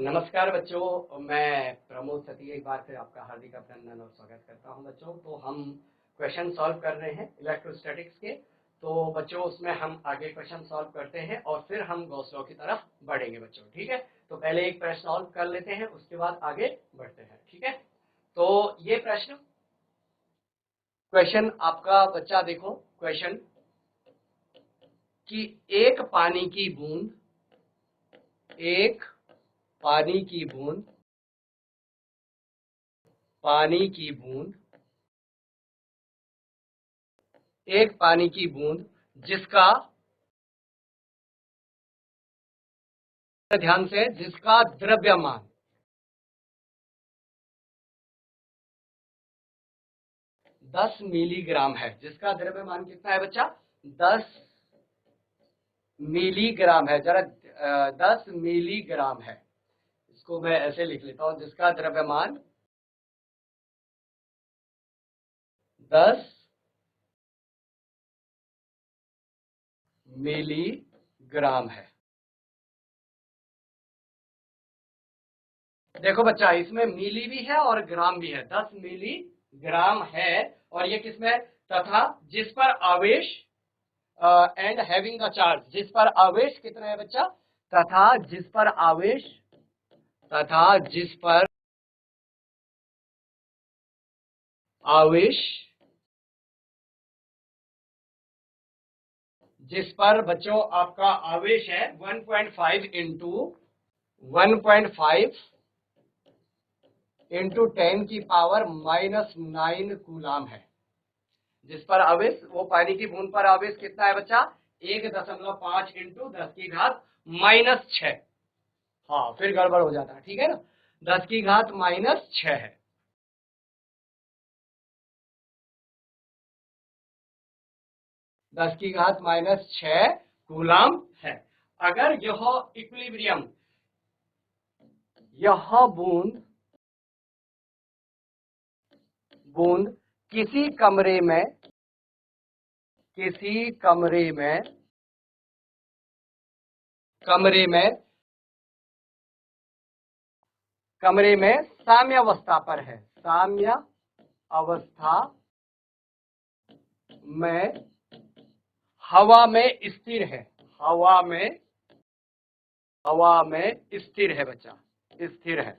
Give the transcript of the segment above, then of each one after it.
नमस्कार बच्चों, मैं प्रमोद सती एक बार फिर आपका हार्दिक अभिनंदन और स्वागत करता हूं। बच्चों, तो हम क्वेश्चन सॉल्व कर रहे हैं इलेक्ट्रोस्टैटिक्स के। तो बच्चों, उसमें हम आगे क्वेश्चन सॉल्व करते हैं और फिर हम गॉस लॉ की तरफ बढ़ेंगे बच्चों। ठीक है, तो पहले एक प्रश्न सॉल्व कर लेते हैं, उसके बाद आगे बढ़ते हैं। ठीक है, तो ये क्वेश्चन आपका बच्चा देखो, क्वेश्चन कि एक पानी की बूंद एक पानी की बूंद पानी की बूंद एक पानी की बूंद जिसका ध्यान से जिसका द्रव्यमान 10 मिलीग्राम है। जिसका द्रव्यमान कितना है बच्चा? 10 मिलीग्राम है। जरा 10 मिलीग्राम है। इसको मैं ऐसे लिख लेता हूं, जिसका द्रव्यमान 10 मिलीग्राम है। देखो बच्चा, इसमें मिली भी है और ग्राम भी है। 10 मिलीग्राम है और ये किसमें? तथा जिस पर आवेश एंड हैविंग द चार्ज, जिस पर आवेश कितना है बच्चा? तथा जिस पर आवेश जिस पर बच्चों आपका आवेश है 1.5 इंटू 10 की पावर -9 कूलाम है। जिस पर आवेश, वो पानी की बूंद पर आवेश कितना है बच्चा? 1.5 इंटू 10 की घात -6। हाँ, फिर गड़बड़ हो जाता है। ठीक है ना, 10 की घात -6 है। 10 की घात -6 कूलाम है। अगर यह इक्विलिब्रियम, यह बूंद किसी कमरे में साम्य अवस्था पर है, साम्य अवस्था में हवा में स्थिर है, हवा में स्थिर है बच्चा, स्थिर है।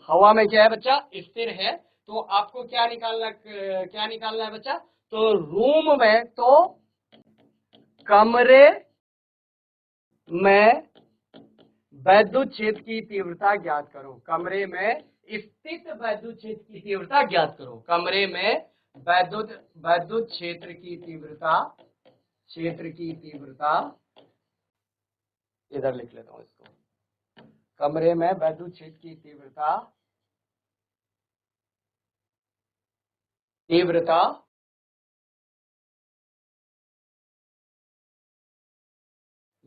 हवा में क्या है बच्चा? स्थिर है। तो आपको क्या निकालना है बच्चा? तो रूम में, तो कमरे में वैद्युत क्षेत्र की तीव्रता ज्ञात करो। कमरे में स्थित वैद्युत क्षेत्र की तीव्रता ज्ञात करो। कमरे में वैद्युत क्षेत्र की तीव्रता इधर लिख लेता हूं इसको। कमरे में वैद्युत क्षेत्र की तीव्रता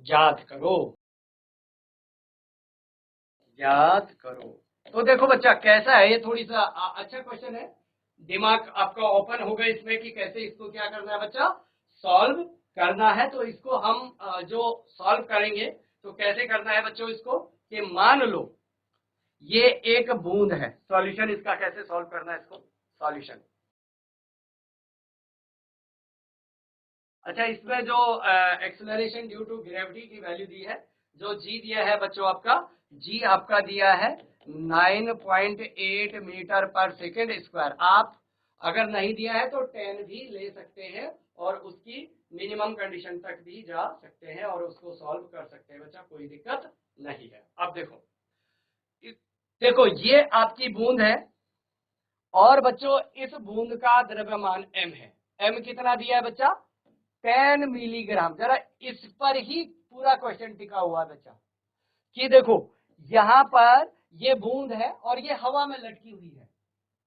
ज्ञात करो। तो देखो बच्चा, कैसा है ये? थोड़ी सा अच्छा क्वेश्चन है। दिमाग आपका ओपन होगा इसमें कि कैसे इसको क्या करना है बच्चा? सॉल्व करना है। तो इसको हम जो सॉल्व करेंगे, तो कैसे करना है बच्चों इसको? कि मान लो ये एक बूंद है। सॉल्यूशन इसका कैसे सॉल्व करना है इसको? सॉल्यूशन, अच्छा, इसमें जो एक्सेलरेशन ड्यू टू ग्रेविटी की वैल्यू दी है, जो जी दिया है बच्चों आपका, जी आपका दिया है 9.8 मीटर पर सेकेंड स्क्वायर। आप अगर नहीं दिया है तो 10 भी ले सकते हैं और उसकी मिनिमम कंडीशन तक भी जा सकते हैं और उसको सॉल्व कर सकते हैं बच्चा, कोई दिक्कत नहीं है। अब देखो ये आपकी बूंद है और बच्चों इस बूंद का द्रव्यमान m है। m कितना दिया है बच्चा? 10 मिलीग्राम। जरा इस पर ही पूरा क्वेश्चन टिका हुआ है बच्चा, कि देखो यहां पर ये बूंद है और ये हवा में लटकी हुई है।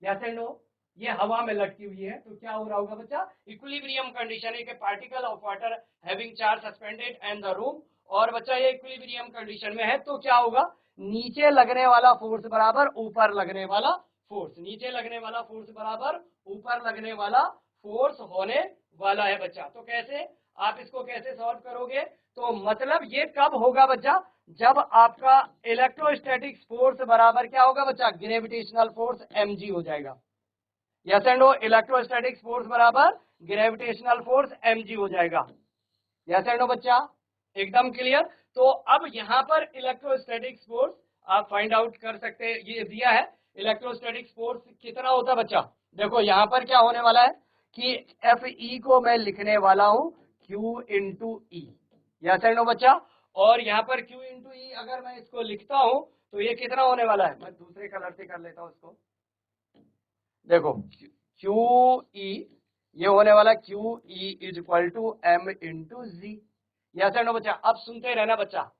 यस एंड नो, ये हवा में लटकी हुई है। तो क्या हो रहा होगा बच्चा? इक्विलिब्रियम कंडीशन है कि particle of water having charge suspended in the room. और बच्चा ये इक्विलिब्रियम कंडीशन में है, तो क्या होगा? नीचे लगने वाला फोर्स बराबर ऊपर लगने वाला फोर्स, नीचे लगने वाला फोर्स बराबर ऊपर लगने वाला फोर्स होने वाला है बच्चा। तो कैसे? आप इसको कैसे सॉल्व करोगे? तो मतलब ये कब होगा बच्चा? जब आपका इलेक्ट्रोस्टैटिक फोर्स बराबर क्या होगा बच्चा? ग्रेविटेशनल फोर्स mg हो जाएगा। Yes and no, electrostatic force बराबर ग्रेविटेशनल फोर्स mg हो जाएगा। यस एंड नो बच्चा, एकदम क्लियर। तो अब यहाँ पर इलेक्ट्रोस्टैटिक फोर्स आप फाइंड आउट कर सकते हैं, ये दिया है इलेक्ट्रोस्टैटिक फोर्स कितना होता है बच्चा। देखो यहाँ पर क्या होने वाला है कि एफ ई को मैं लिखने वाला हूं Q into E. Yes and no बच्चा, और यहाँ पर क्यू इंटू ई अगर मैं इसको लिखता हूं तो ये कितना होने वाला है? मैं दूसरे कलर से कर लेता हूं इसको। देखो क्यू ई, ये होने वाला Q E is equal to M into G. Yes and no बच्चा, अब सुनते रहना बच्चा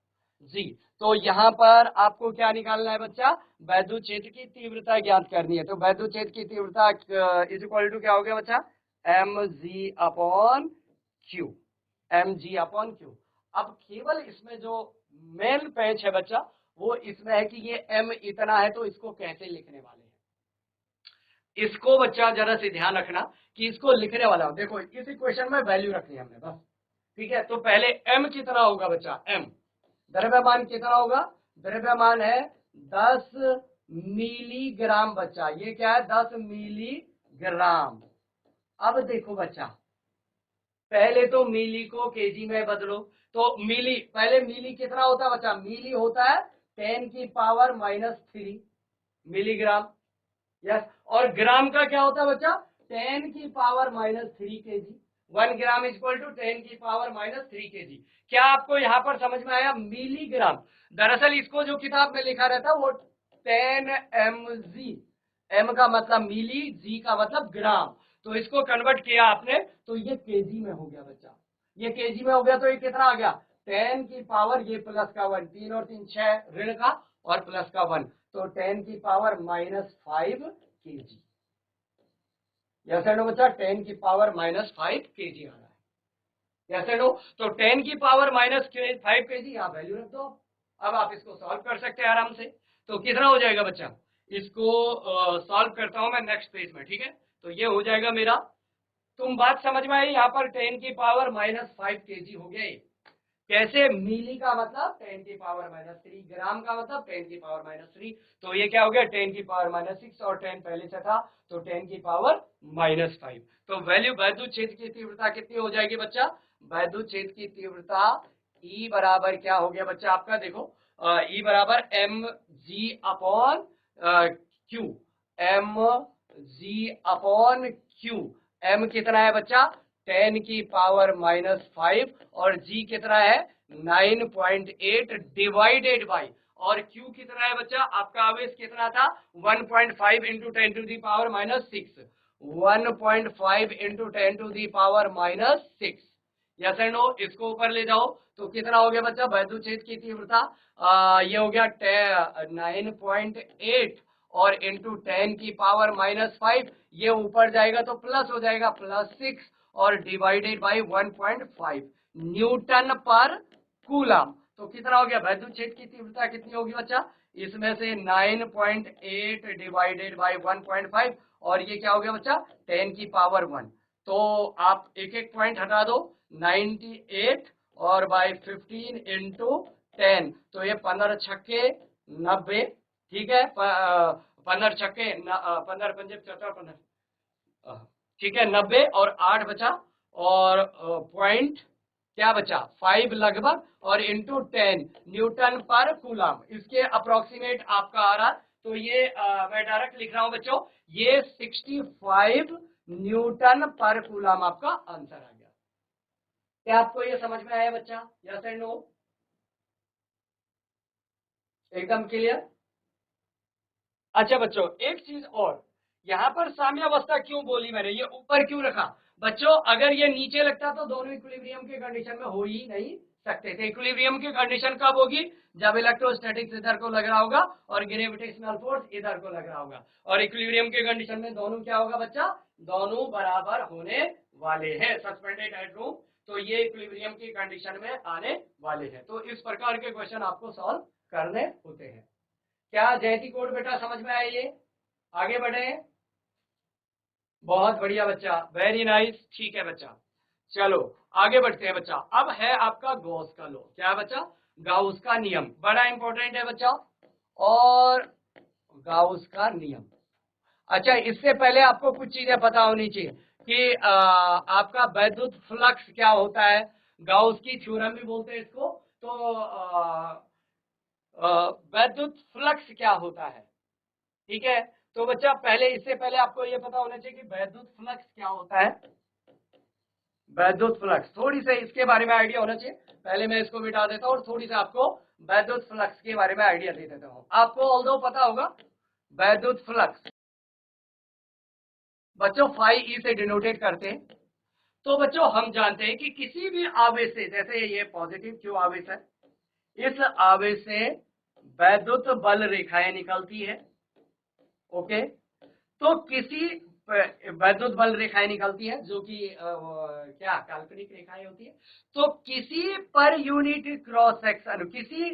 जी। तो यहाँ पर आपको क्या निकालना है बच्चा? वैद्युत क्षेत्र की तीव्रता ज्ञात करनी है। तो वैद्युत क्षेत्र की तीव्रता इज इक्वल टू क्या हो गया बच्चा? M G upon Q, M G upon Q. अब केवल इसमें जो मेन पैच है बच्चा वो इसमें है कि ये एम इतना है, तो इसको कैसे लिखने वाले हैं? इसको बच्चा जरा से ध्यान रखना कि इसको लिखने वाला हूं। देखो इस इक्वेशन में वैल्यू रखनी है हमने बस, ठीक है। तो पहले m कितना होगा बच्चा? m द्रव्यमान कितना होगा? द्रव्यमान है 10 मिलीग्राम बच्चा। ये क्या है? 10 मिलीग्राम। अब देखो बच्चा, पहले तो मिली को केजी में बदलो। तो मिली, पहले मिली कितना होता है बच्चा? मिली होता है 10 की पावर -3 मिलीग्राम। यस, और ग्राम का क्या होता है बच्चा? 10 की power -3 K G. 1 gram is equal to 10 की पावर -3 केजी। क्या आपको यहां पर समझ में आया? मिलीग्राम। दरअसल इसको जो किताब में लिखा रहता है वो 10 mg, m का मतलब मिली, जी का मतलब ग्राम। तो इसको कन्वर्ट किया आपने तो ये केजी में हो गया बच्चा। ये केजी में हो गया तो ये कितना आ गया? 10 की पावर, ये प्लस का 1, 3 और 3 6 ऋण का, और प्लस का 1, तो 10 की power -5 K G. Yes and no बच्चा, 10 की पावर -5 केजी आ रहा है। यस एंड नो, तो 10 की पावर -5 केजी यहाँ वैल्यू रख दो। अब आप इसको सॉल्व कर सकते हैं आराम से। तो कितना हो जाएगा बच्चा? इसको सॉल्व करता हूं मैं नेक्स्ट पेज में, ठीक है। तो ये हो जाएगा मेरा, तुम बात समझ में आई? यहाँ पर 10 की पावर -5 केजी हो गया। कैसे? मिली का मतलब 10 की पावर -3, ग्राम का मतलब 10 की पावर -3। तो ये क्या हो गया? 10 की पावर -6, और 10 पहले से था तो 10 की पावर -5। तो वैल्यू वैद्युत क्षेत्र की तीव्रता कितनी हो जाएगी बच्चा? वैद्युत क्षेत्र की तीव्रता E बराबर क्या हो गया बच्चा आपका? देखो E बराबर M G upon Q, M G upon Q. M कितना है बच्चा? 10 की पावर -5, और g कितना है? 9.8 डिवाइडेड बाई, और q कितना है बच्चा? आपका आवेश कितना था? 1.5 into 10 to the power -6, 1.5 into 10 to the power -6। Yes and no, इसको ऊपर ले जाओ तो कितना हो गया बच्चा? वैद्युत क्षेत्र की तीव्रता ये हो गया 9.8 और इंटू 10 की पावर -5, ये ऊपर जाएगा तो प्लस हो जाएगा, +6 और डिवाइडेड बाई 1.5 न्यूटन पर कूलम। तो कितना हो गया? वैद्युत क्षेत्र की तीव्रता कितनी होगी बच्चा? इसमें से 9.8 डिवाइडेड बाई 1.5, और ये क्या हो गया बच्चा? 10 की पावर 1। तो आप एक एक पॉइंट हटा दो, 98 और बाई 15 इंटू 10, तो ये 15 छक्के 90, ठीक है। 15 छक्के 15 पंजे 15, ठीक है 90, और 8 बचा, और पॉइंट क्या बचा? 5 लगभग, और इंटू 10 न्यूटन पर कूलम। इसके अप्रोक्सीमेट आपका आ रहा, तो ये मैं डायरेक्ट लिख रहा हूं बच्चों, ये 65 न्यूटन पर कूलम आपका आंसर आ गया। क्या आपको ये समझ में आया बच्चा? Yes and no? एकदम क्लियर? अच्छा बच्चों, एक चीज और, यहाँ पर साम्यावस्था क्यों बोली मैंने? ये ऊपर क्यों रखा बच्चों? अगर ये नीचे लगता तो दोनों इक्विलिब्रियम के कंडीशन में हो ही नहीं सकते थे। इक्विलिब्रियम की कंडीशन कब होगी? जब इलेक्ट्रोस्टैटिक्स इधर को लग रहा होगा और ग्रेविटेशनल फोर्स इधर को लग रहा होगा। और इक्विलिब्रियम के कंडीशन में दोनों क्या होगा बच्चा? दोनों बराबर होने वाले हैं, सस्पेंडेड एट रूम। तो ये इक्विलिब्रियम की कंडीशन में आने वाले हैं। तो इस प्रकार के क्वेश्चन आपको सॉल्व करने होते हैं। क्या जयती कोड बेटा समझ में आया? ये आगे बढ़े? बहुत बढ़िया बच्चा, वेरी नाइस, ठीक है बच्चा। चलो आगे बढ़ते हैं बच्चा। अब है आपका गॉस का लॉ। क्या है बच्चा? गाउस का नियम, बड़ा इंपॉर्टेंट है बच्चा। और गाउस का नियम। अच्छा, इससे पहले आपको कुछ चीजें पता होनी चाहिए कि आपका वैद्युत फ्लक्स क्या होता है। गाउस की थ्योरम भी बोलते हैं इसको। तो वैद्युत फ्लक्स क्या होता है, ठीक है। तो बच्चा पहले, इससे पहले आपको ये पता होना चाहिए कि वैद्युत फ्लक्स क्या होता है। वैद्युत फ्लक्स, थोड़ी सी इसके बारे में आइडिया होना चाहिए। पहले मैं इसको मिटा देता हूँ और थोड़ी सी आपको वैद्युत फ्लक्स के बारे में आइडिया दे देता हूँ। आपको ऑल्दो पता होगा वैद्युत फ्लक्स बच्चों फाई ई से डिनोटेट करते हैं। तो बच्चों हम जानते हैं कि किसी भी आवेश से, जैसे ये पॉजिटिव क्यू आवेश है, इस आवेश से वैद्युत बल रेखाएं निकलती है। ओके, तो किसी वैद्युत बल रेखाएं निकलती है जो कि क्या काल्पनिक रेखाएं होती है। तो किसी पर यूनिट क्रॉस सेक्शन, किसी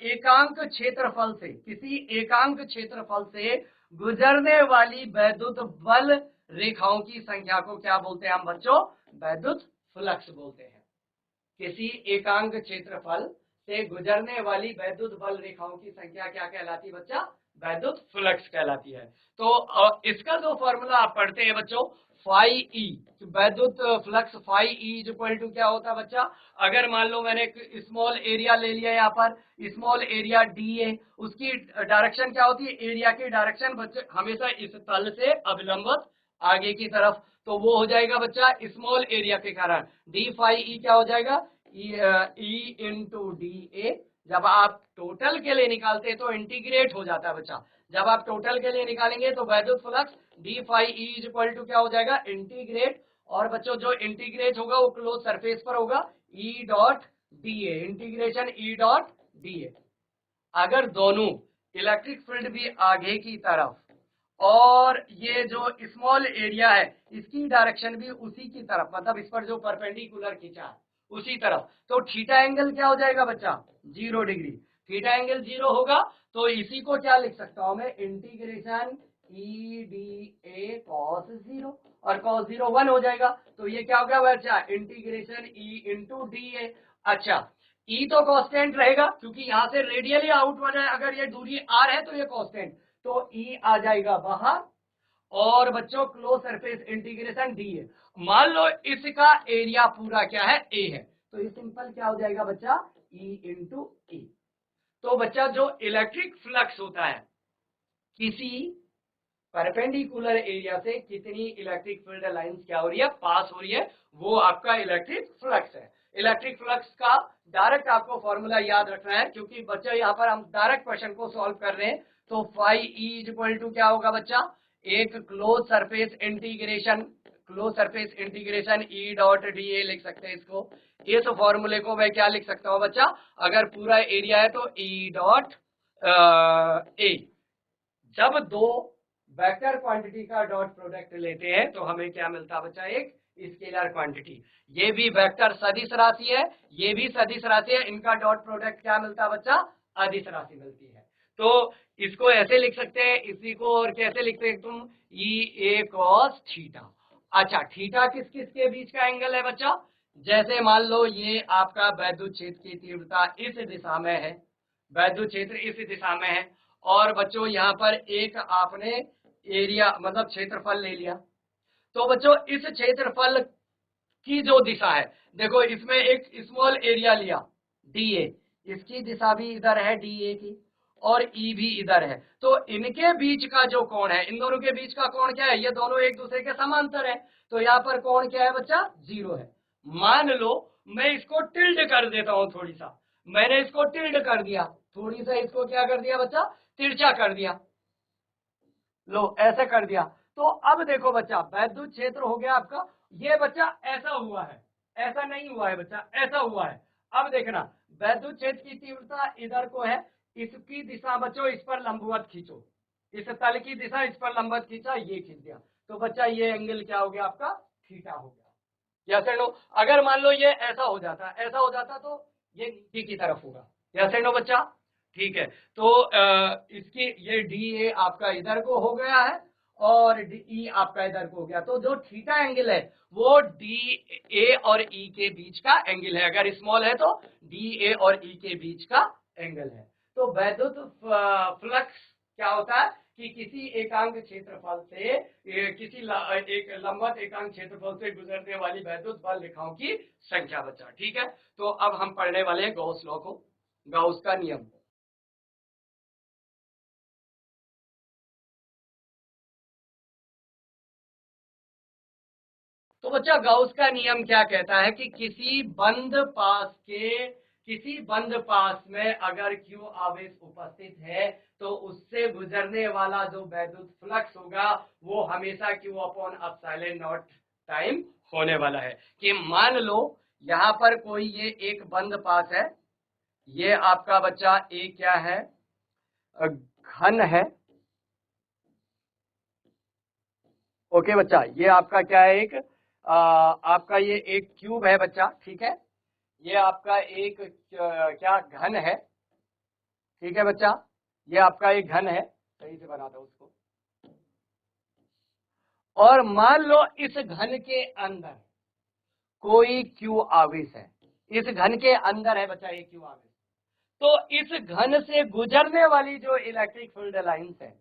एकांक क्षेत्रफल से, किसी एकांक क्षेत्रफल से गुजरने वाली वैद्युत बल रेखाओं की संख्या को क्या बोलते हैं हम बच्चों? वैद्युत फ्लक्स बोलते हैं। किसी एकांक क्षेत्रफल से गुजरने वाली वैद्युत बल रेखाओं की संख्या क्या कहलाती है बच्चा? वैद्युत फ्लक्स कहलाती है। तो इसका जो फॉर्मूला आप पढ़ते हैं बच्चों, फाई ई, वैद्युत flux phi E equal to क्या होता है बच्चा? अगर मान लो मैंने एक स्मॉल एरिया ले लिया, यहाँ पर स्मॉल एरिया डी ए, उसकी डायरेक्शन क्या होती है? एरिया की डायरेक्शन बच्चे हमेशा इस तल से अभिलंबित आगे की तरफ। तो वो हो जाएगा बच्चा स्मॉल एरिया के कारण डी फाई ई क्या हो जाएगा? E into D A. जब आप टोटल के लिए निकालते हैं तो इंटीग्रेट हो जाता है बच्चा। जब आप टोटल के लिए निकालेंगे तो वैद्युत flux D phi E equal to क्या हो जाएगा? इंटीग्रेट। और बच्चों जो इंटीग्रेट होगा वो क्लोज सरफेस पर होगा, E dot D A, integration E dot D A. अगर दोनों इलेक्ट्रिक फील्ड भी आगे की तरफ और ये जो स्मॉल एरिया है इसकी डायरेक्शन भी उसी की तरफ, मतलब इस पर जो परपेंडिकुलर खींचा है उसी तरफ, तो थीटा एंगल क्या हो जाएगा बच्चा? 0 डिग्री। थीटा एंगल 0 होगा तो इसी को क्या लिख सकता हूं मैं? Integration E D A cos 0, और कॉस 0 1 हो जाएगा। तो ये क्या हो गया बच्चा? Integration E into D A. अच्छा, ई तो कांस्टेंट रहेगा क्योंकि यहां से रेडियली आउटवर्ड है, अगर ये दूरी आर है तो ये कांस्टेंट, तो ई आ जाएगा बाहर। और बच्चों क्लोज सरफेस इंटीग्रेशन डी है। मान लो इसका एरिया पूरा क्या है? ए है, तो ये सिंपल क्या हो जाएगा बच्चा? ई इंटू ए। तो बच्चा जो इलेक्ट्रिक फ्लक्स होता है, किसी परपेंडिकुलर एरिया से कितनी इलेक्ट्रिक फील्ड लाइंस क्या हो रही है? पास हो रही है, वो आपका इलेक्ट्रिक फ्लक्स है। इलेक्ट्रिक फ्लक्स का डायरेक्ट आपको फॉर्मूला याद रखना है क्योंकि बच्चा यहाँ पर हम डायरेक्ट क्वेश्चन को सॉल्व कर रहे हैं। तो फाई ई इक्वल टू क्या होगा बच्चा? एक close surface integration, close surface integration E dot D A लिख सकते हैं इसको। इस फॉर्मूले को मैं क्या लिख सकता हूँ बच्चा? अगर पूरा एरिया है तो ई डॉट ए। जब दो वेक्टर क्वांटिटी का डॉट प्रोडक्ट लेते हैं तो हमें क्या मिलता है बच्चा? एक स्केलर क्वांटिटी। ये भी वेक्टर सदिश राशि है, ये भी सदिश राशि है, इनका डॉट प्रोडक्ट क्या मिलता है बच्चा? अदिश राशि मिलती है। तो इसको ऐसे लिख सकते हैं, इसी को और कैसे लिखते हैं तुम? ई ए कॉस थीटा। अच्छा, थीटा किस किस के बीच का एंगल है बच्चा? जैसे मान लो ये आपका वैद्युत क्षेत्र की तीव्रता इस दिशा में है, वैद्युत क्षेत्र इस दिशा में है, और बच्चों यहाँ पर एक आपने एरिया मतलब क्षेत्रफल ले लिया। तो बच्चों इस क्षेत्रफल की जो दिशा है, देखो इसमें एक स्मॉल एरिया लिया डी ए, इसकी दिशा भी इधर है डी ए की, और ई भी इधर है। तो इनके बीच का जो कोण है, इन दोनों के बीच का कोण क्या है? ये दोनों एक दूसरे के समांतर है, तो यहाँ पर कोण क्या है बच्चा? 0 है। मान लो मैं इसको टिल्ड कर देता हूं, थोड़ी सा मैंने इसको टिल्ड कर दिया, थोड़ी सा इसको क्या कर दिया बच्चा? तिरछा कर दिया। लो ऐसे कर दिया। तो अब देखो बच्चा, वैद्युत क्षेत्र हो गया आपका, ये बच्चा ऐसा हुआ है, ऐसा नहीं हुआ है बच्चा, ऐसा हुआ है। अब देखना, वैद्युत क्षेत्र की तीव्रता इधर को है, इसकी दिशा बच्चों इस पर लंबवत खींचो, इस तल की दिशा इस पर लंबवत खींचा, ये खींच दिया, तो बच्चा ये एंगल क्या हो गया आपका? थीटा हो गया। Yes and no. अगर मान लो ये ऐसा हो जाता, ऐसा हो जाता तो ये नीचे की तरफ होगा। यस एंड नो बच्चा? ठीक है। तो इसकी ये डी ए आपका इधर को हो गया है, और ई आपका इधर को हो गया। तो जो थीटा एंगल है वो डी ए और ई के बीच का एंगल है। अगर स्मॉल है तो डी ए और ई के बीच का एंगल है। तो वैद्युत फ्लक्स क्या होता है कि किसी एकांक क्षेत्रफल से एक लंबवत एकांक क्षेत्रफल से गुजरने वाली वैद्युत बल रेखाओं की संख्या बच्चा। ठीक है, तो अब हम पढ़ने वाले हैं गॉस लॉ को, गाउस का नियम। तो बच्चा गाउस का नियम क्या कहता है कि किसी बंद पास में अगर क्यू आवेश उपस्थित है तो उससे गुजरने वाला जो वैद्युत फ्लक्स होगा वो हमेशा Q upon epsilon not time होने वाला है। कि मान लो यहां पर कोई ये एक बंद पास है, ये आपका बच्चा एक क्या है, घन है। ओके बच्चा, ये आपका क्या है, एक आपका ये एक क्यूब है बच्चा। ठीक है, ये आपका एक क्या घन है। ठीक है बच्चा, ये आपका एक घन है, सही से बनाता हूं उसको। और मान लो इस घन के अंदर कोई क्यू आवेश है, इस घन के अंदर है बच्चा एक क्यू आवेश। तो इस घन से गुजरने वाली जो इलेक्ट्रिक फील्ड लाइंस है,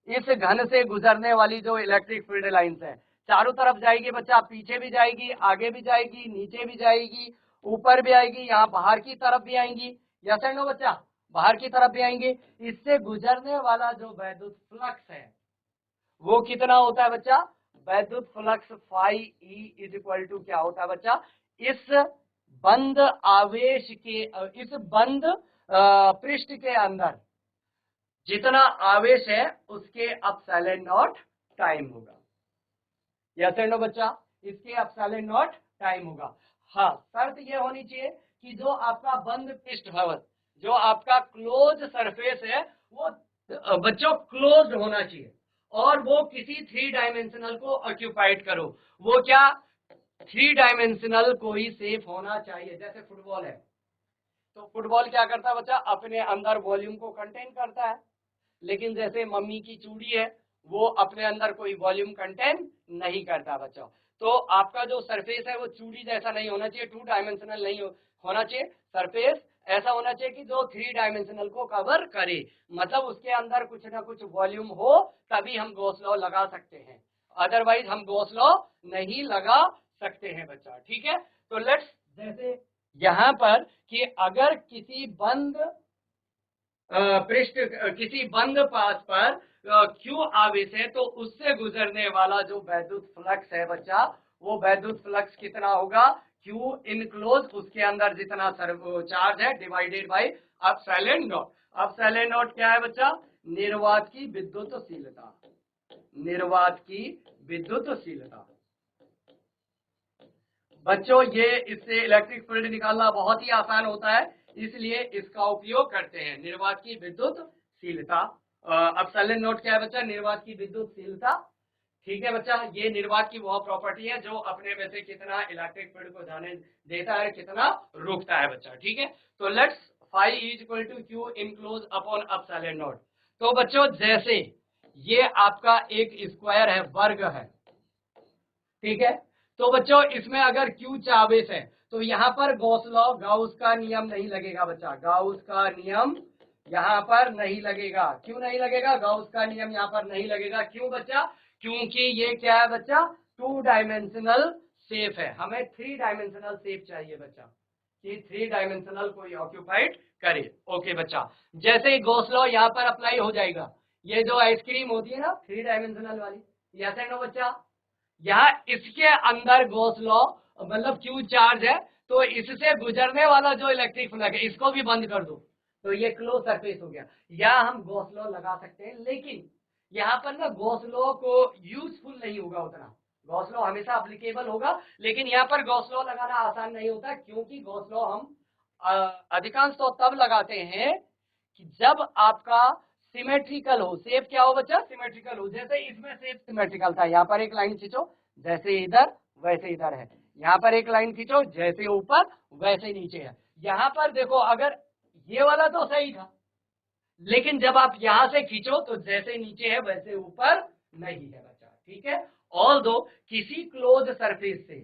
इस घन से गुजरने वाली जो इलेक्ट्रिक फील्ड लाइंस है, चारों तरफ जाएगी बच्चा, पीछे भी जाएगी, आगे भी जाएगी, नीचे भी जाएगी, ऊपर भी आएगी, यहाँ बाहर की तरफ भी आएंगी। यस एंड नो बच्चा, बाहर की तरफ भी आएंगी। इससे गुजरने वाला जो वैद्युत फ्लक्स है वो कितना होता है बच्चा, वैद्युत flux phi E is equal to क्या होता है बच्चा, इस बंद आवेश के, इस बंद पृष्ठ के अंदर जितना आवेश है उसके एप्सिलॉन नॉट टाइम होगा। यस एंड नो बच्चा, इसके एप्सिलॉन नॉट टाइम होगा। हाँ, शर्त ये होनी चाहिए कि जो आपका बंद पृष्ठ है, जो आपका क्लोज सरफेस है, वो बच्चों क्लोज्ड होना चाहिए और वो किसी 3 डायमेंशनल को ऑक्यूपाइड करो। वो क्या, 3 डायमेंशनल कोई शेप होना चाहिए। जैसे फुटबॉल है, तो फुटबॉल क्या करता है बच्चा, अपने अंदर वॉल्यूम को कंटेन करता है। लेकिन जैसे मम्मी की चूड़ी है, वो अपने अंदर कोई वॉल्यूम कंटेन नहीं करता बच्चा। तो आपका जो सरफेस है वो चूड़ी जैसा नहीं होना चाहिए, 2 डायमेंशनल नहीं होना चाहिए। सरफेस ऐसा होना चाहिए कि जो 3 डायमेंशनल को कवर करे, मतलब उसके अंदर कुछ ना कुछ वॉल्यूम हो, तभी हम गॉस लॉ लगा सकते हैं, अदरवाइज हम गॉस लॉ नहीं लगा सकते हैं बच्चा। ठीक है, तो लेट्स, जैसे यहां पर कि अगर किसी बंद पृष्ठ, किसी बंद पास पर क्यू आवेश है तो उससे गुजरने वाला जो वैद्युत फ्लक्स है बच्चा, वो वैद्युत फ्लक्स कितना होगा, क्यू इनक्लोज, उसके अंदर जितना चार्ज है divided by epsilon not. Epsilon not क्या है बच्चा, निर्वात की विद्युतशीलता, निर्वात की विद्युतशीलता। बच्चों ये इससे इलेक्ट्रिक फील्ड निकालना बहुत ही आसान होता है, इसलिए इसका उपयोग करते हैं, निर्वात की विद्युतशीलता। एप्सिलॉन नॉट क्या है बच्चा, निर्वात की विद्युतशीलता। ठीक है बच्चा, ये निर्वात की वह प्रॉपर्टी है जो अपने में से कितना इलेक्ट्रिक फील्ड को जाने देता है, कितना रोकता है बच्चा। ठीक है, तो let's phi is equal to Q enclose upon epsilon naught. तो बच्चों जैसे ये आपका एक स्क्वायर है, वर्ग है, ठीक है, तो बच्चों इसमें अगर क्यू आवेश है तो यहाँ पर गॉस लॉ, गाउस का नियम नहीं लगेगा बच्चा, गाउस का नियम यहाँ पर नहीं लगेगा। क्यों नहीं लगेगा, गाउस का नियम यहाँ पर नहीं लगेगा, क्यों बच्चा, क्योंकि ये क्या है बच्चा, 2 डायमेंशनल शेप है, हमें 3 डायमेंशनल शेप चाहिए बच्चा, कि 3 डायमेंशनल कोई ऑक्यूपाइड करे। ओके बच्चा, जैसे ही गॉस लॉ यहाँ पर अप्लाई हो जाएगा, ये जो आइसक्रीम होती है ना 3 डायमेंशनल वाली, यस एंड नो बच्चा, यहाँ इसके अंदर गॉस लॉ, मतलब क्यू चार्ज है, तो इससे गुजरने वाला जो इलेक्ट्रिक फ्लक्स है इसको भी बंद कर दो, तो ये क्लोज सरफेस हो गया। या हम गॉस लॉ लगा सकते हैं, लेकिन यहाँ पर ना गॉस लॉ को यूजफुल नहीं होगा उतना, गॉस लॉ हमेशा एप्लीकेबल होगा, लेकिन यहाँ पर गॉस लॉ लगाना आसान नहीं होता, क्योंकि गॉस लॉ हम अधिकांश तो तब लगाते हैं कि जब आपका सिमेट्रिकल हो, शेप क्या हो बच्चा, सिमेट्रिकल हो। जैसे इसमें शेप सिमेट्रिकल था, यहाँ पर एक लाइन खींचो जैसे इधर वैसे इधर है, यहाँ पर एक लाइन खींचो जैसे ऊपर वैसे नीचे है। यहाँ पर देखो, अगर ये वाला तो सही था, लेकिन जब आप यहां से खींचो तो जैसे नीचे है वैसे ऊपर नहीं है बच्चा, ठीक है। ऑल दो किसी क्लोज सरफेस से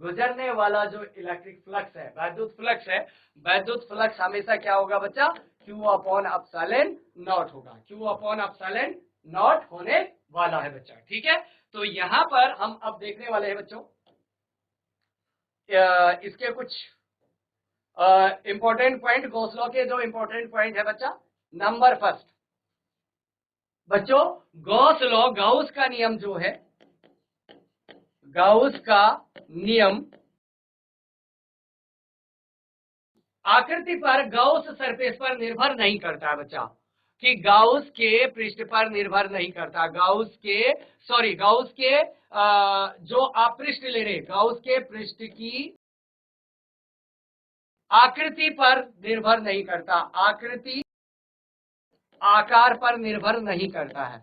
गुजरने वाला जो इलेक्ट्रिक फ्लक्स है, वैद्युत फ्लक्स है, वैद्युत फ्लक्स हमेशा क्या होगा बच्चा, Q अपॉन एप्सिलॉन नॉट होगा, Q अपॉन एप्सिलॉन नॉट होने वाला है बच्चा, ठीक है। तो यहां पर हम अब देखने वाले हैं बच्चों इसके कुछ इंपॉर्टेंट पॉइंट, गॉस लॉ के जो इंपॉर्टेंट पॉइंट है बच्चा। नंबर फर्स्ट बच्चों, गॉस लॉ, गाउस का नियम जो है, गाउस का नियम आकृति पर, गाउस सरफेस पर निर्भर नहीं करता है बच्चा, कि गाउस के पृष्ठ पर निर्भर नहीं करता, गाउस के जो आप पृष्ठ ले रहे, गाउस के पृष्ठ की आकृति पर निर्भर नहीं करता, आकृति आकार पर निर्भर नहीं करता है,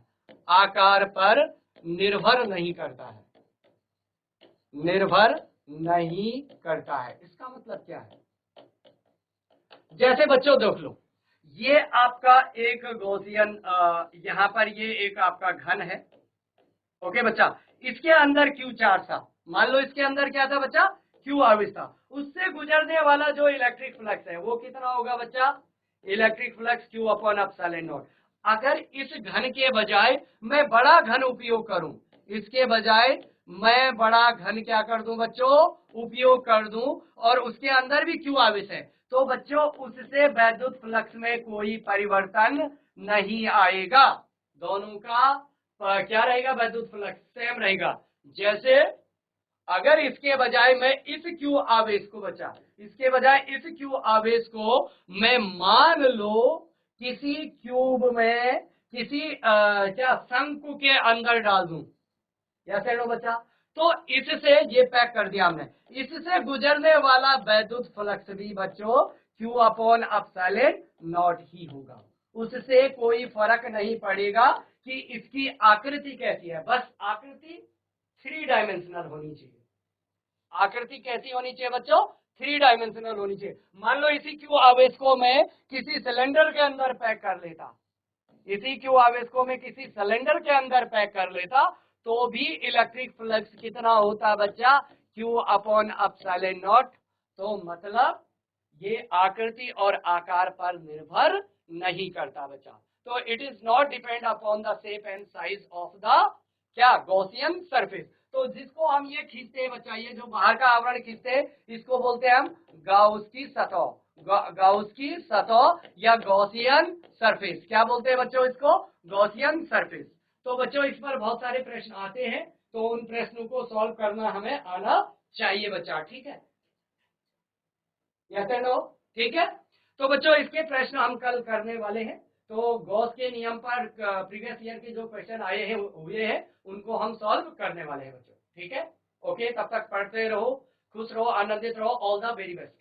आकार पर निर्भर नहीं करता है, निर्भर नहीं करता है। इसका मतलब क्या है, जैसे बच्चों देख लो, ये आपका एक गॉसियन, यहां पर ये एक आपका घन है, ओके बच्चा, इसके अंदर Q चार्ज था, मान लो इसके अंदर क्या था बच्चा, Q आवेश था, उससे गुजरने वाला जो इलेक्ट्रिक फ्लक्स है वो कितना होगा बच्चा, electric flux Q upon epsilon not. अगर इस घन के बजाय मैं बड़ा घन उपयोग करूं, इसके बजाय मैं बड़ा घन क्या कर दूं बच्चों, उपयोग कर दूं, और उसके अंदर भी Q आवेश है, तो बच्चों उससे वैद्युत फ्लक्स में कोई परिवर्तन नहीं आएगा, दोनों का क्या रहेगा, वैद्युत फ्लक्स सेम रहेगा। जैसे अगर इसके बजाय मैं इस Q आवेश को बचा, इसके बजाय इस Q आवेश को मैं मान लो किसी क्यूब में, किसी क्या शंकु के अंदर डाल दूं, या लो बच्चा, तो इससे ये पैक कर दिया हमने, इससे गुजरने वाला वैद्युत फ्लक्स भी बच्चों Q अपॉन एप्सिलॉन नॉट ही होगा, उससे कोई फर्क नहीं पड़ेगा कि इसकी आकृति कैसी है, बस आकृति 3 डायमेंशनल होनी चाहिए, आकृति कैसी होनी चाहिए बच्चों, 3 डायमेंशनल होनी चाहिए। मान लो इसी Q आवेश को मैं किसी सिलेंडर के अंदर पैक कर लेता, इसी Q आवेश को मैं किसी सिलेंडर के अंदर पैक कर लेता, तो भी इलेक्ट्रिक फ्लक्स कितना होता बच्चा, Q अपॉन एप्सिलॉन नॉट। तो मतलब ये आकृति और आकार पर निर्भर नहीं करता बच्चा, तो it is not depend upon the shape and size of the क्या, गॉसियन सरफेस। तो जिसको हम ये खींचते हैं बच्चा, ये जो बाहर का आवरण खींचते हैं, इसको बोलते हैं हम गाउस की सतह, गाउस की सतह या गॉसियन सरफेस, क्या बोलते हैं बच्चों इसको, गॉसियन सरफेस। तो बच्चों इस पर बहुत सारे प्रश्न आते हैं, तो उन प्रश्नों को सॉल्व करना हमें आना चाहिए बच्चा, ठीक है, यस एंड नो, ठीक है। तो बच्चों इसके प्रश्न हम कल करने वाले हैं, तो गॉस के नियम पर प्रीवियस ईयर के जो क्वेश्चन आए हैं हुए हैं उनको हम सॉल्व करने वाले हैं बच्चों, ठीक है। ओके, तब तक पढ़ते रहो, खुश रहो, आनंदित रहो, ऑल द वेरी बेस्ट।